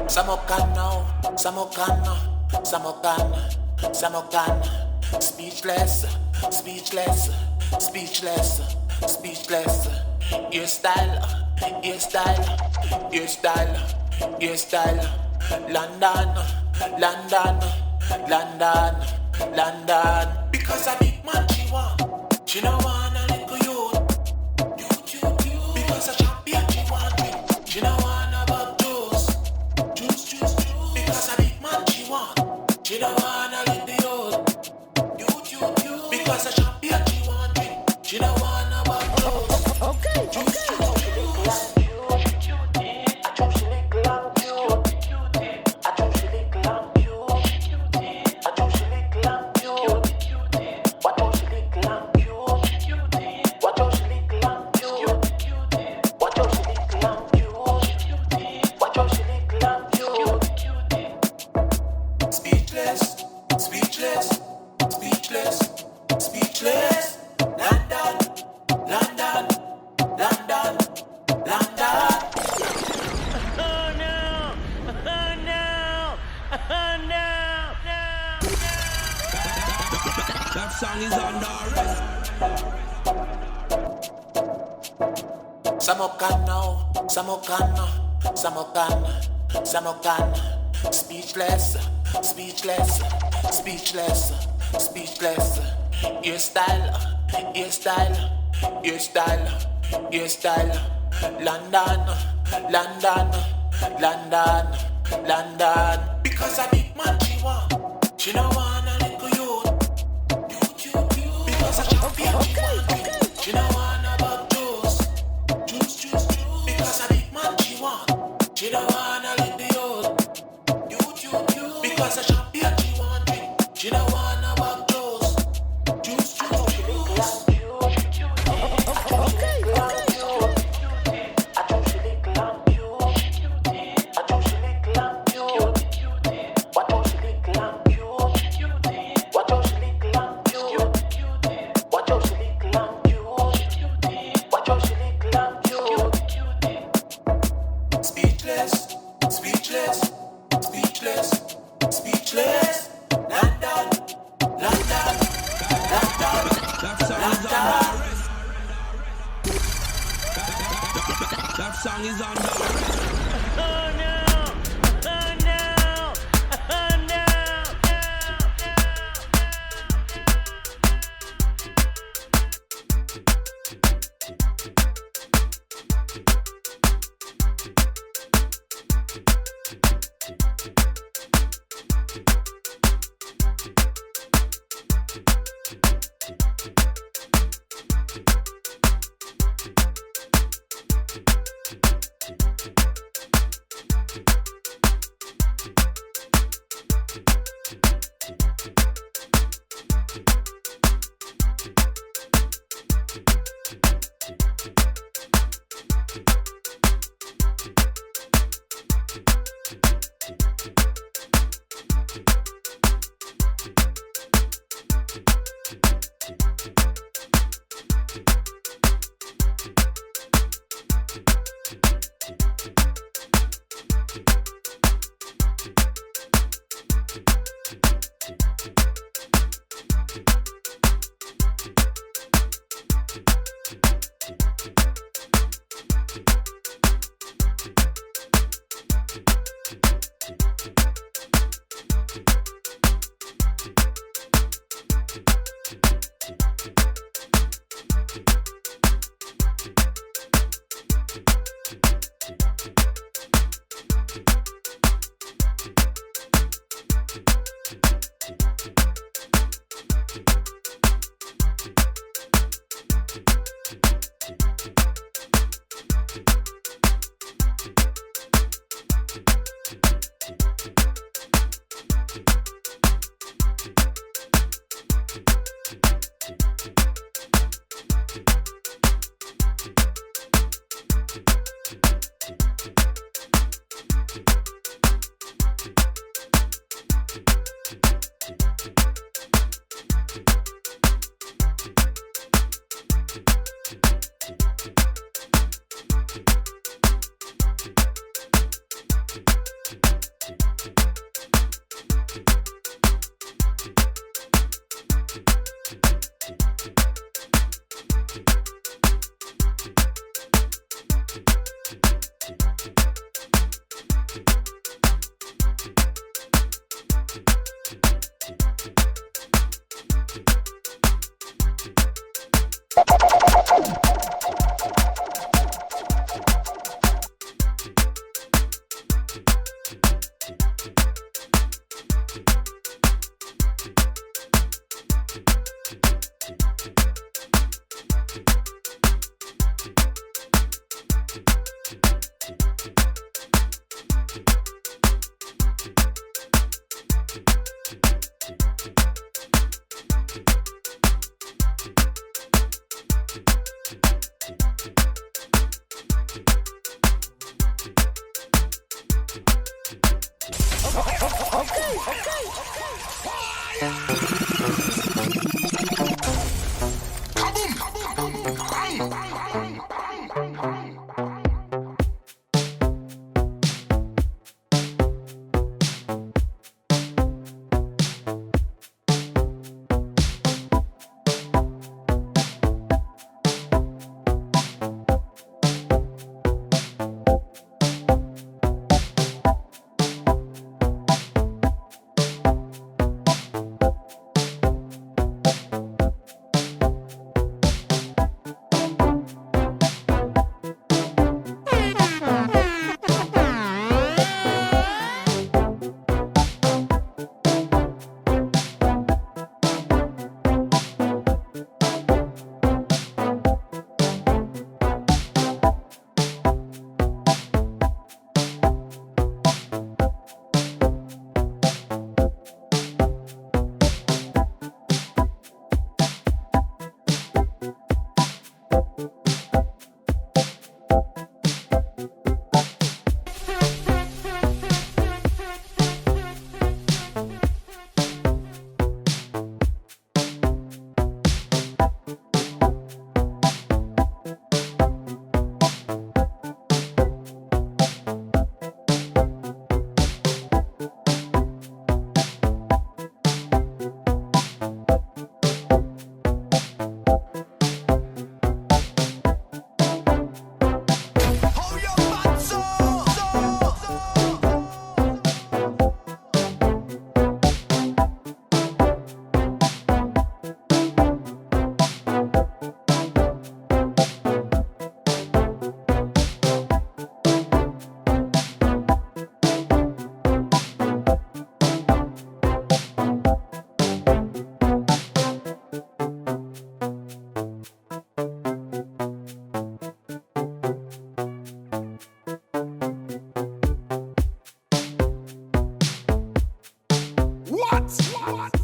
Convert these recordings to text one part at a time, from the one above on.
Samokano, Samokano, Samokano, Samokano. Speechless, speechless, speechless, speechless. Your style, your style, your style, your style. London, London, London, London. Because a big man she want, she no want a little youth. Because a champion she want me, she no want about juice. Because a big man she want, she no want a little youth. Because a champion she want me, she no want about juice. Okay. Samokano, Samokano, Samokano. Speechless, speechless, speechless, speechless. Your style, your style, your style, your style. London, London, London, London. Because a big man she want, she no want a little youth. Because a champion she want me, she no want about juice. Because a big man she want, she no want a little youth. Because a champion she want me, she no want about juice.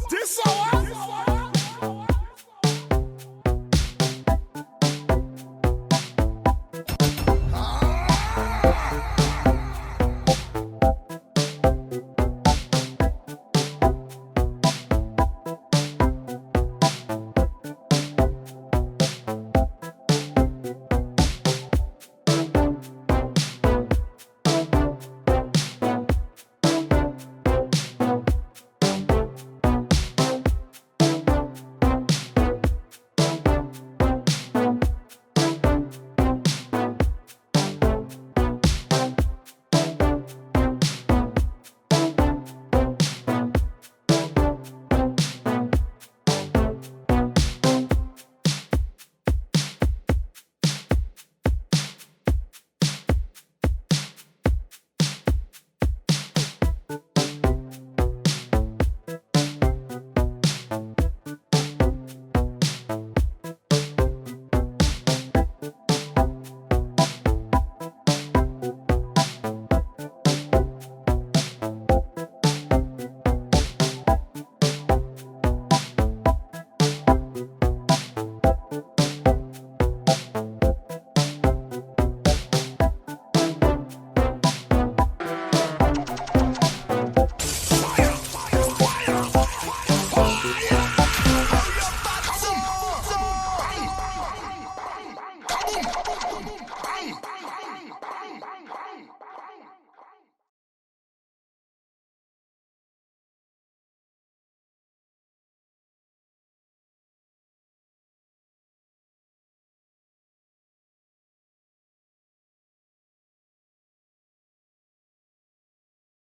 This hour.